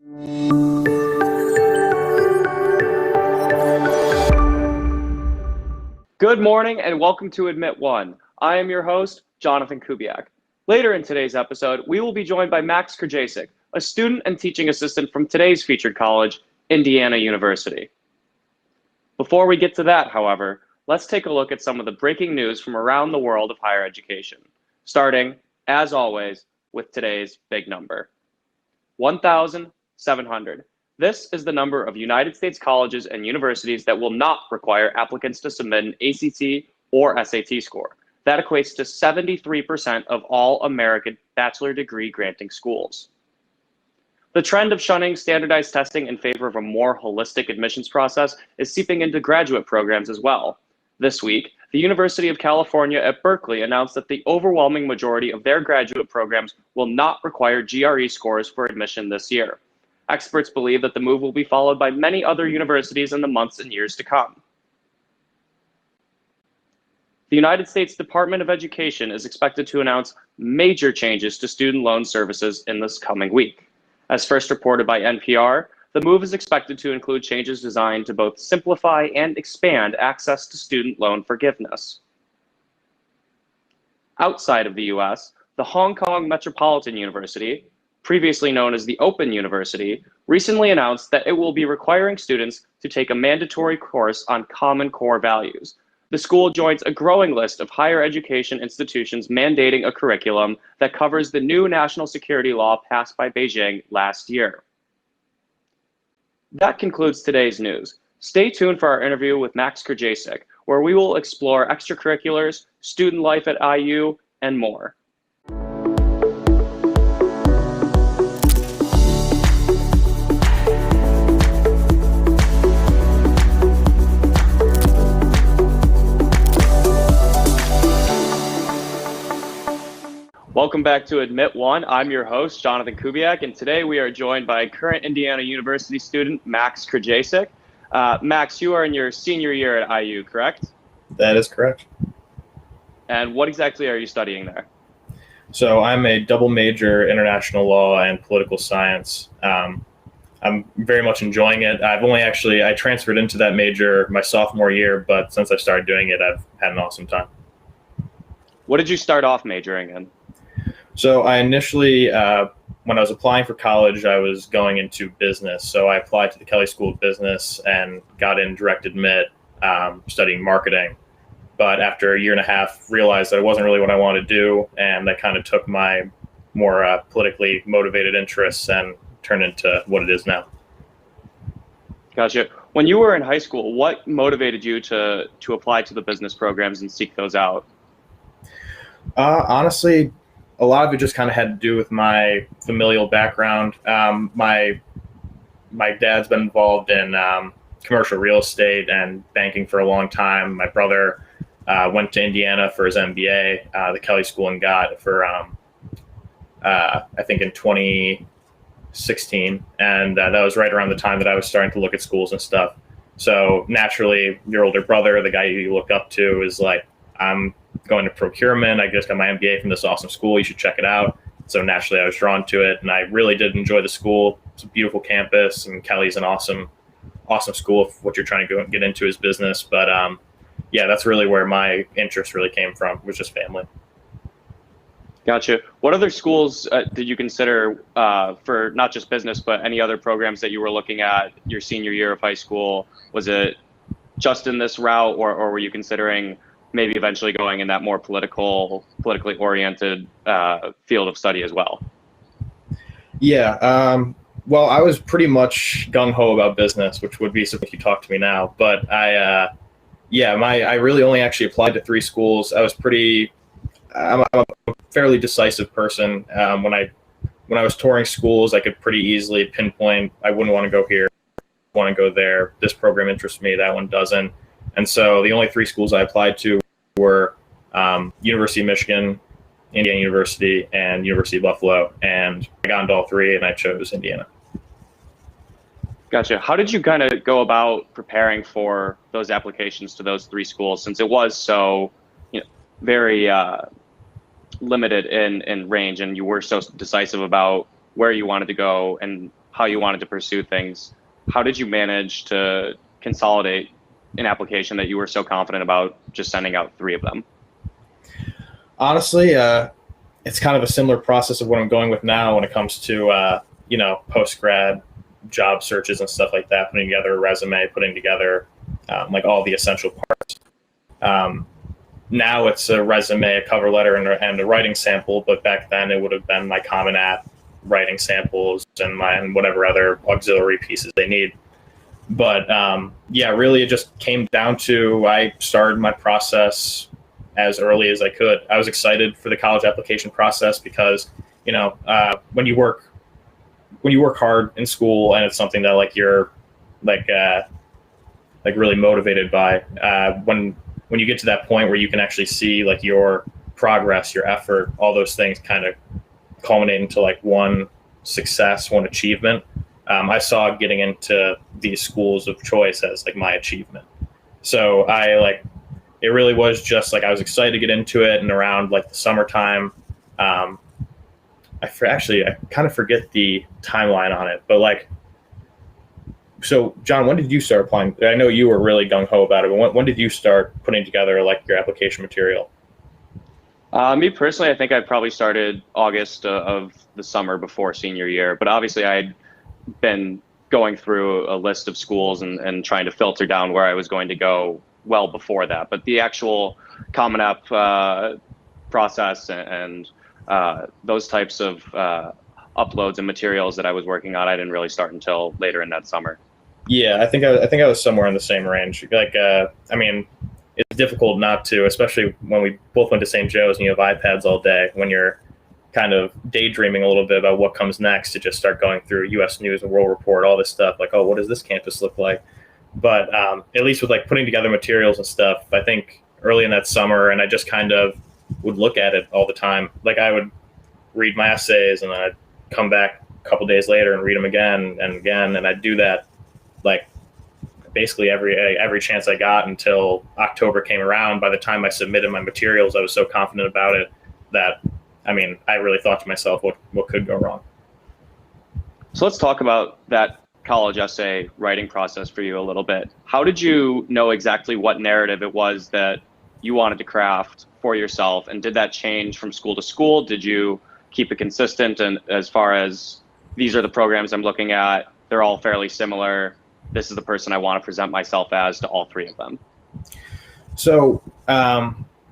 Good morning and welcome to Admit One. I am your host, Jonathan Kubiak. Later in today's episode, we will be joined by Max Krajacic, a student and teaching assistant from today's featured college, Indiana University. Before we get to that, however, let's take a look at some of the breaking news from around the world of higher education, starting, as always, with today's big number, 1,700. This is the number of United States colleges and universities that will not require applicants to submit an ACT or SAT score. That equates to 73% of all American bachelor degree granting schools. The trend of shunning standardized testing in favor of a more holistic admissions process is seeping into graduate programs as well. This week, the University of California at Berkeley announced that the overwhelming majority of their graduate programs will not require GRE scores for admission this year. Experts believe that the move will be followed by many other universities in the months and years to come. The United States Department of Education is expected to announce major changes to student loan services in this coming week. As first reported by NPR, the move is expected to include changes designed to both simplify and expand access to student loan forgiveness. Outside of the US, the Hong Kong Metropolitan University, previously known as the Open University, recently announced that it will be requiring students to take a mandatory course on Common Core values. The school joins a growing list of higher education institutions mandating a curriculum that covers the new national security law passed by Beijing last year. That concludes today's news. Stay tuned for our interview with Max Krajacic, where we will explore extracurriculars, student life at IU, and more. Welcome back to Admit One. I'm your host, Jonathan Kubiak, and today we are joined by current Indiana University student, Max Krajacic. Max, you are in your senior year at IU, correct? That is correct. And what exactly are you studying there? So I'm a double major, international law and political science. I'm very much enjoying it. I transferred into that major my sophomore year, but since I started doing it, I've had an awesome time. What did you start off majoring in? So I initially, when I was applying for college, I was going into business. So I applied to the Kelley School of Business and got in direct admit, studying marketing. But after a year and a half, realized that it wasn't really what I wanted to do. And I kind of took my more politically motivated interests and turned into what it is now. Gotcha. When you were in high school, what motivated you to apply to the business programs and seek those out? Honestly, a lot of it just kind of had to do with my familial background. My dad's been involved in commercial real estate and banking for a long time. My brother went to Indiana for his MBA, the Kelley School, and got for I think in 2016, and that was right around the time that I was starting to look at schools and stuff. So naturally, your older brother, the guy you look up to, is like, I'm going to procurement. I just got my MBA from this awesome school. You should check it out. So naturally, I was drawn to it, and I really did enjoy the school. It's a beautiful campus, and Kelley's an awesome school if what you're trying to get into is business. But yeah, that's really where my interest really came from, was just family. Gotcha. What other schools did you consider for not just business, but any other programs that you were looking at your senior year of high school? Was it just in this route, or were you considering maybe eventually going in that more politically oriented field of study as well? Yeah. Well, I was pretty much gung-ho about business, which would be something if you talk to me now. But I really only actually applied to 3 schools. I'm a fairly decisive person. When I was touring schools, I could pretty easily pinpoint, I wouldn't want to go here, want to go there. This program interests me, that one doesn't. And so the only 3 schools I applied to were University of Michigan, Indiana University, and University of Buffalo. And I got into all 3, and I chose Indiana. Gotcha. How did you kind of go about preparing for those applications to those 3 schools, since it was so, very limited in range, and you were so decisive about where you wanted to go and how you wanted to pursue things. How did you manage to consolidate an application that you were so confident about just sending out 3 of them? Honestly, it's kind of a similar process of what I'm going with now when it comes to, post grad job searches and stuff like that, putting together a resume, putting together like all the essential parts. Now it's a resume, a cover letter, and a writing sample, but back then it would have been my Common App writing samples and whatever other auxiliary pieces they need. But really it just came down to I started my process as early as I could. I was excited for the college application process because, when you work hard in school and it's something that like you're like really motivated by, when you get to that point where you can actually see like your progress, your effort, all those things kind of culminate into like one success, one achievement. I saw getting into these schools of choice as like my achievement. So it really was just like I was excited to get into it, and around like the summertime, I kind of forget the timeline on it, but like, so John, when did you start applying? I know you were really gung ho about it, but when did you start putting together like your application material? Me personally, I think I probably started August of the summer before senior year, but obviously I'd been going through a list of schools and trying to filter down where I was going to go well before that. But the actual Common App process and those types of uploads and materials that I was working on, I didn't really start until later in that summer. Yeah, I think I was somewhere in the same range. Like, it's difficult not to, especially when we both went to St. Joe's and you have iPads all day, when you're kind of daydreaming a little bit about what comes next, to just start going through U.S. News and World Report, all this stuff, like, oh, what does this campus look like? But at least with like putting together materials and stuff, I think early in that summer, and I just kind of would look at it all the time. Like I would read my essays and then I'd come back a couple days later and read them again and again, and I'd do that like basically every chance I got until October came around. By the time I submitted my materials, I was so confident about it that, I really thought to myself, what could go wrong? So let's talk about that college essay writing process for you a little bit. How did you know exactly what narrative it was that you wanted to craft for yourself? And did that change from school to school? Did you keep it consistent? And as far as these are the programs I'm looking at, they're all fairly similar. This is the person I want to present myself as to all 3 of them. So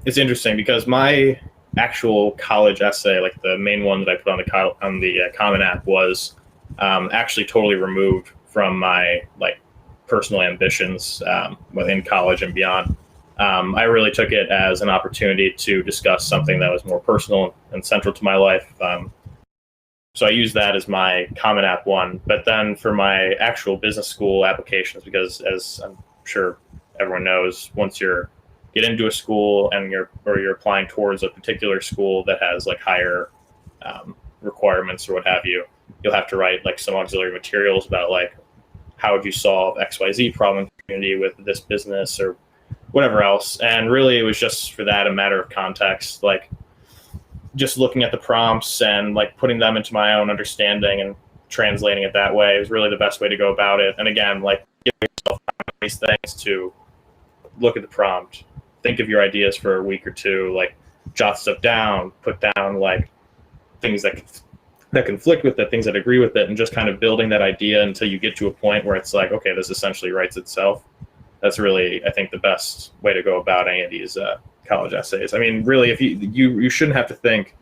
it's interesting because my actual college essay, like the main one that I put on the Common App, was actually totally removed from my like personal ambitions within college and beyond. I really took it as an opportunity to discuss something that was more personal and central to my life. So I used that as my Common App one. But then for my actual business school applications, because as I'm sure everyone knows, once you're get into a school and you're applying towards a particular school that has like higher requirements or what have you, you'll have to write like some auxiliary materials about like how would you solve XYZ problem in the community with this business or whatever else. And really it was just for that a matter of context, like just looking at the prompts and like putting them into my own understanding and translating it that way is really the best way to go about it. And again, like giving yourself these things to look at the prompt, think of your ideas for a week or two, like jot stuff down, put down like things that conflict with it, things that agree with it, and just kind of building that idea until you get to a point where it's like, okay, this essentially writes itself. That's really, I think, the best way to go about any of these college essays. Really, if you shouldn't have to think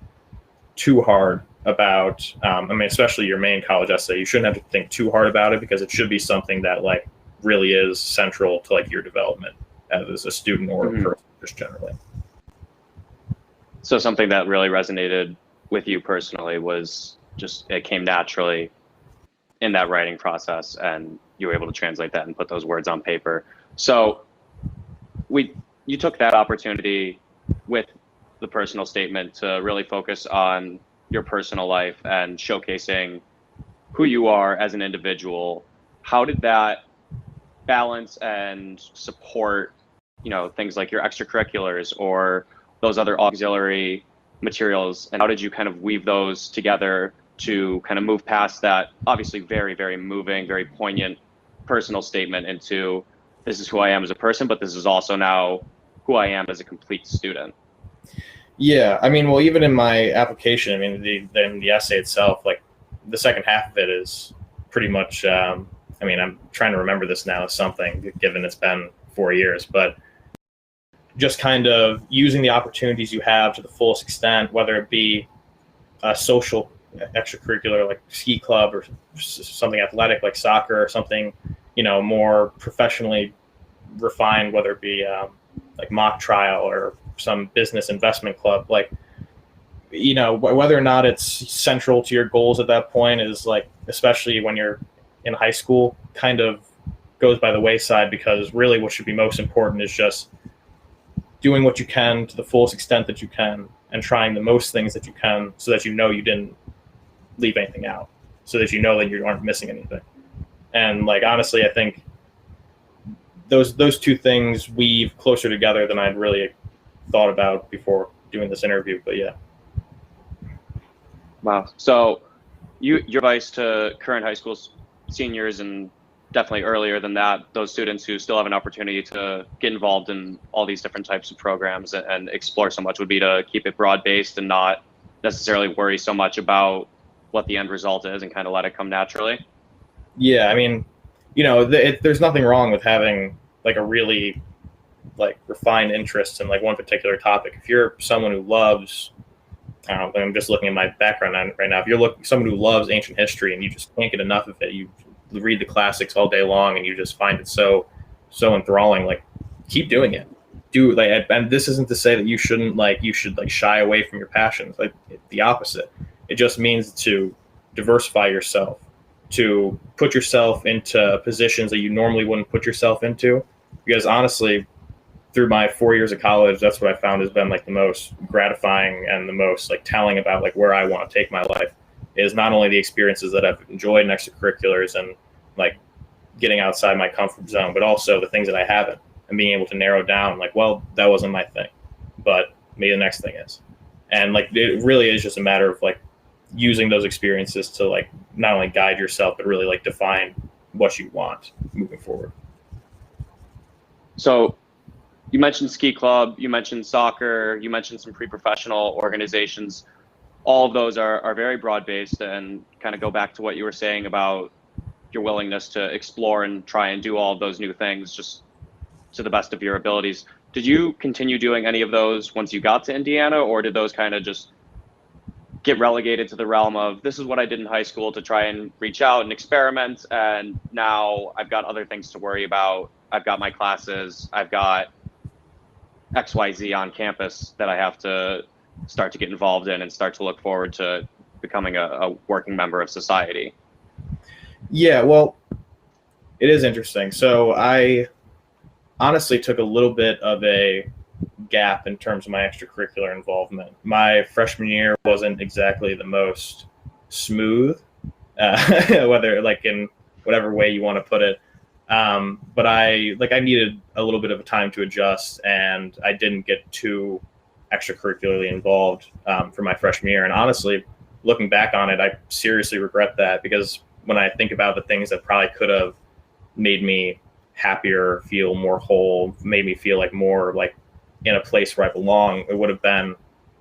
too hard about, especially your main college essay, you shouldn't have to think too hard about it, because it should be something that like really is central to like your development as a student or a person just generally. So something that really resonated with you personally was just, it came naturally in that writing process and you were able to translate that and put those words on paper. So you took that opportunity with the personal statement to really focus on your personal life and showcasing who you are as an individual. How did that balance and support, things like your extracurriculars or those other auxiliary materials? And how did you kind of weave those together to kind of move past that obviously very, very moving, very poignant personal statement into this is who I am as a person, but this is also now who I am as a complete student? Yeah, I mean, well, even in my application, I mean, the essay itself, like the second half of it is pretty much. I mean, I'm trying to remember this now as something, given it's been 4 years, but just kind of using the opportunities you have to the fullest extent, whether it be a social extracurricular like ski club or something athletic like soccer or something, more professionally refined, whether it be like mock trial or some business investment club, like, whether or not it's central to your goals at that point is like, especially when you're in high school, kind of goes by the wayside, because really what should be most important is just doing what you can to the fullest extent that you can and trying the most things that you can so that you didn't leave anything out, so that you aren't missing anything. And like, honestly, I think those two things weave closer together than I'd really thought about before doing this interview. But yeah. Wow. So your advice to current high school seniors, and definitely earlier than that, those students who still have an opportunity to get involved in all these different types of programs and explore so much, would be to keep it broad-based and not necessarily worry so much about what the end result is and kind of let it come naturally. Yeah, I mean, there's nothing wrong with having like a really like refined interest in like one particular topic. If you're someone who loves, I don't know, I'm just looking at my background right now. If you're someone who loves ancient history and you just can't get enough of it, you read the classics all day long and you just find it so enthralling, like, keep doing it. And this isn't to say that you should shy away from your passions. Like, the opposite. It just means to diversify yourself, to put yourself into positions that you normally wouldn't put yourself into. Because honestly, through my 4 years of college, that's what I found has been like the most gratifying and the most like telling about like where I want to take my life, is not only the experiences that I've enjoyed in extracurriculars and like getting outside my comfort zone, but also the things that I haven't, and being able to narrow down like, well, that wasn't my thing, but maybe the next thing is. And like, it really is just a matter of like using those experiences to like not only guide yourself, but really like define what you want moving forward. So you mentioned ski club, you mentioned soccer, you mentioned some pre-professional organizations. All of those are very broad-based and kind of go back to what you were saying about your willingness to explore and try and do all of those new things just to the best of your abilities. Did you continue doing any of those once you got to Indiana, or did those kind of just get relegated to the realm of this is what I did in high school to try and reach out and experiment, and now I've got other things to worry about. I've got my classes, I've got XYZ on campus that I have to start to get involved in and start to look forward to becoming a working member of society? Yeah, well, it is interesting. So I honestly took a little bit of a gap in terms of my extracurricular involvement. My freshman year wasn't exactly the most smooth, whether like in whatever way you want to put it. But I needed a little bit of a time to adjust, and I didn't get too extracurricularly involved for my freshman year. And honestly, looking back on it, I seriously regret that, because when I think about the things that probably could have made me happier, feel more whole, made me feel like more like in a place where I belong, it would have been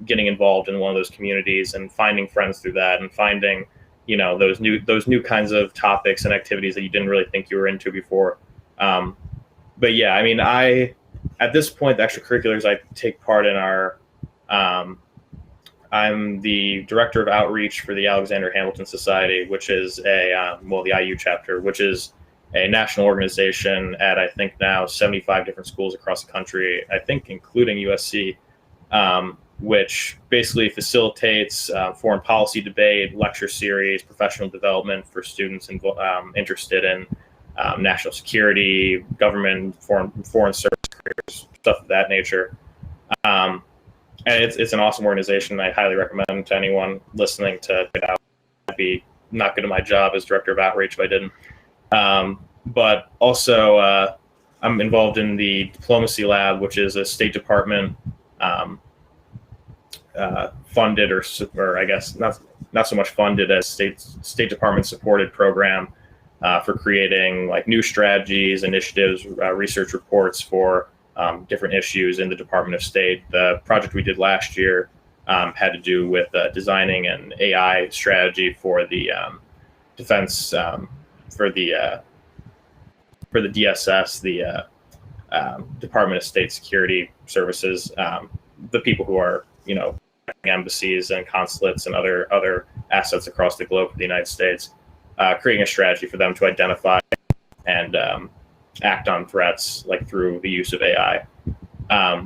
getting involved in one of those communities and finding friends through that, and finding, those new kinds of topics and activities that you didn't really think you were into before. But yeah, I mean, at this point, the extracurriculars I take part in are, I'm the director of outreach for the Alexander Hamilton Society, which is the IU chapter, which is a national organization at, I think now 75 different schools across the country, I think including USC, which basically facilitates foreign policy debate, lecture series, professional development for students interested in national security, government, foreign service careers, stuff of that nature. And it's an awesome organization. I highly recommend to anyone listening to get out. I'd be not good at my job as director of outreach if I didn't. But also, I'm involved in the diplomacy lab, which is a State Department funded or I guess not so much funded as State Department supported program for creating like new strategies, initiatives, research reports for different issues in the Department of State. The project we did last year had to do with designing an AI strategy for the defense for the DSS, the Department of State Security Services, the people who are, embassies and consulates and other assets across the globe for the United States, creating a strategy for them to identify and act on threats like through the use of AI,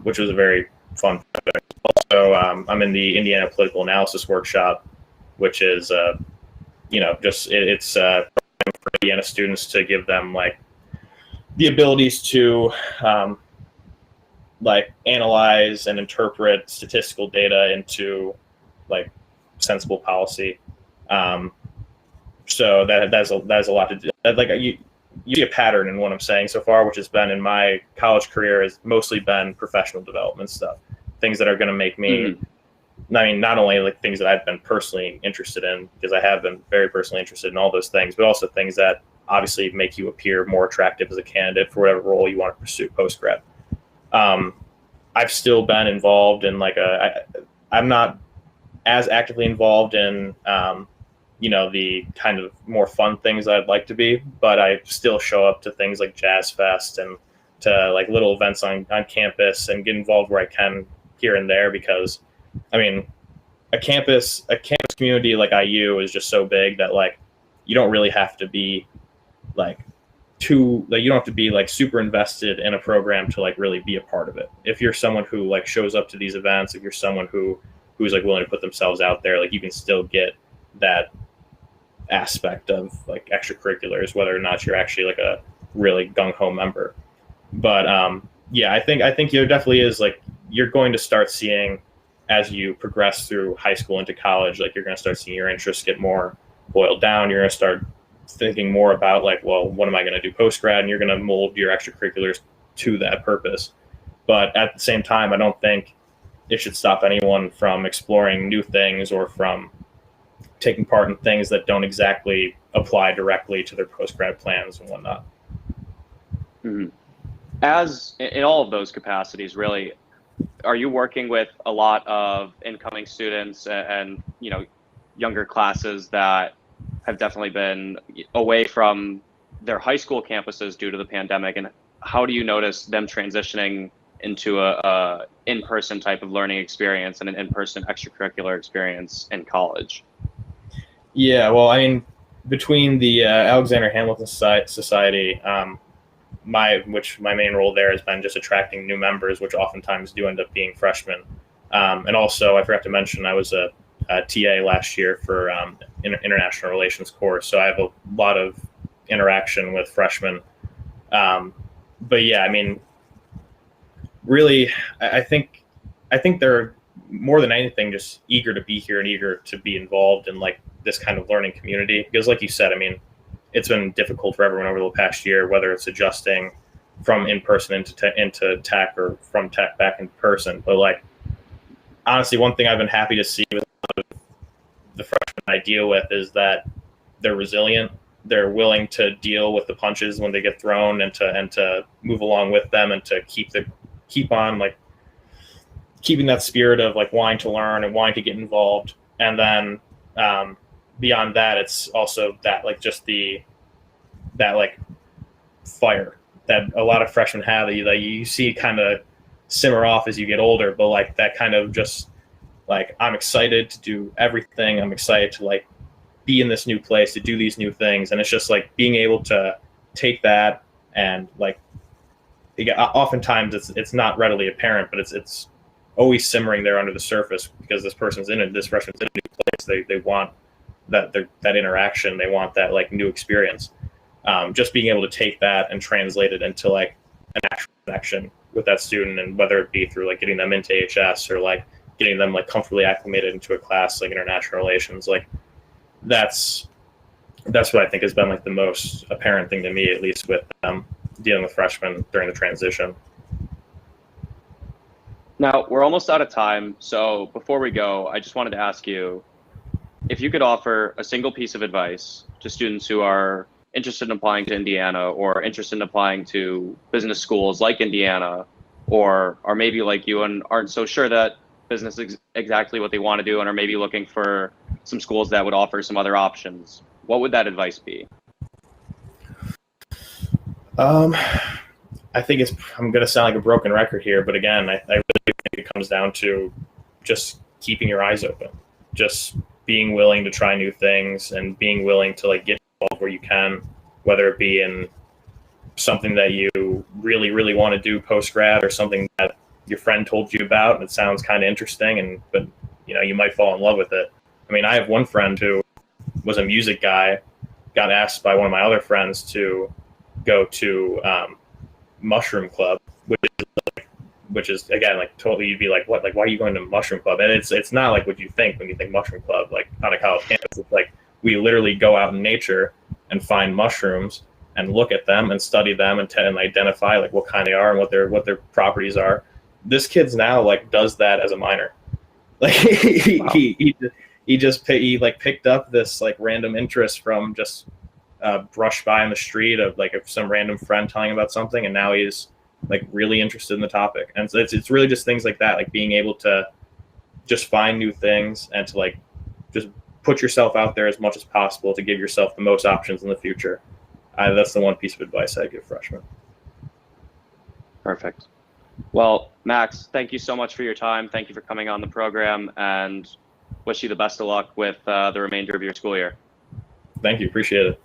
which was a very fun project. Also, I'm in the Indiana Political Analysis Workshop, which is, it's for Indiana students to give them like the abilities to like analyze and interpret statistical data into like sensible policy. So that's a lot to do. Like you see a pattern in what I'm saying so far, which has been in my college career has mostly been professional development stuff, things that are going to make me, I mean, not only like things that I've been personally interested in, because I have been very personally interested in all those things, but also things that obviously make you appear more attractive as a candidate for whatever role you want to pursue post-grad. I've still been involved in like I'm not as actively involved in, the kind of more fun things I'd like to be, but I still show up to things like Jazz Fest and to like little events on campus and get involved where I can here and there, because I mean, a campus community like IU is just so big that like you don't really have to be you don't have to be like super invested in a program to like really be a part of it. If you're someone who like shows up to these events, if you're someone who's like willing to put themselves out there, like you can still get that aspect of like extracurriculars, whether or not you're actually like a really gung-ho member. But I think there definitely is like you're going to start seeing as you progress through high school into college, like you're going to start seeing your interests get more boiled down. You're going to start thinking more about like, well, what am I going to do post-grad? And you're going to mold your extracurriculars to that purpose. But at the same time, I don't think it should stop anyone from exploring new things or from taking part in things that don't exactly apply directly to their post-grad plans and whatnot. Mm-hmm. As in all of those capacities, really, are you working with a lot of incoming students and younger classes that have definitely been away from their high school campuses due to the pandemic? And how do you notice them transitioning into a in-person type of learning experience and an in-person extracurricular experience in college? Yeah, well, I mean, between the Alexander Hamilton Society, my main role there has been just attracting new members, which oftentimes do end up being freshmen. And also, I forgot to mention, I was a TA last year for international relations course, so I have a lot of interaction with freshmen. But yeah, I mean, really, I think they're more than anything just eager to be here and eager to be involved in like this kind of learning community, because like you said, I mean, it's been difficult for everyone over the past year, whether it's adjusting from in-person into tech or from tech back in person. But like, honestly, one thing I've been happy to see with the freshmen I deal with is that they're resilient. They're willing to deal with the punches when they get thrown and to move along with them and to keep on like keeping that spirit of like wanting to learn and wanting to get involved. And then beyond that, it's also that like just that like fire that a lot of freshmen have that you see kind of simmer off as you get older, but like that kind of just like, I'm excited to do everything. I'm excited to like be in this new place, to do these new things. And it's just like being able to take that and like, oftentimes it's not readily apparent, but it's always simmering there under the surface because this freshman's in a new place. They want that interaction. They want that like new experience. Just being able to take that and translate it into like an actual connection with that student, and whether it be through like getting them into HS or like getting them like comfortably acclimated into a class like international relations, like that's what I think has been like the most apparent thing to me, at least with dealing with freshmen during the transition. Now, we're almost out of time. So before we go, I just wanted to ask you if you could offer a single piece of advice to students who are interested in applying to Indiana or interested in applying to business schools like Indiana, or are maybe like you and aren't so sure that business is exactly what they want to do and are maybe looking for some schools that would offer some other options, what would that advice be? I think I'm going to sound like a broken record here, but again, I really think it comes down to just keeping your eyes open, just being willing to try new things and being willing to like get involved where you can, whether it be in something that you really, really want to do post grad or something that your friend told you about and it sounds kind of interesting, but you might fall in love with it. I mean, I have one friend who was a music guy, got asked by one of my other friends to go to Mushroom Club, which is again like totally, you'd be like, what, like why are you going to Mushroom Club? And it's not like what you think when you think Mushroom Club, like on a college campus. It's like we literally go out in nature and find mushrooms and look at them and study them and identify like what kind they are and what their properties are. This kid's now like does that as a minor. Like he picked up this like random interest from just brush by on the street of like some random friend telling him about something, and now he's like really interested in the topic. And so it's really just things like that, like being able to just find new things and to like just put yourself out there as much as possible to give yourself the most options in the future. That's the one piece of advice I give freshmen. Perfect. Well, Max, thank you so much for your time. Thank you for coming on the program, and wish you the best of luck with the remainder of your school year. Thank you. Appreciate it.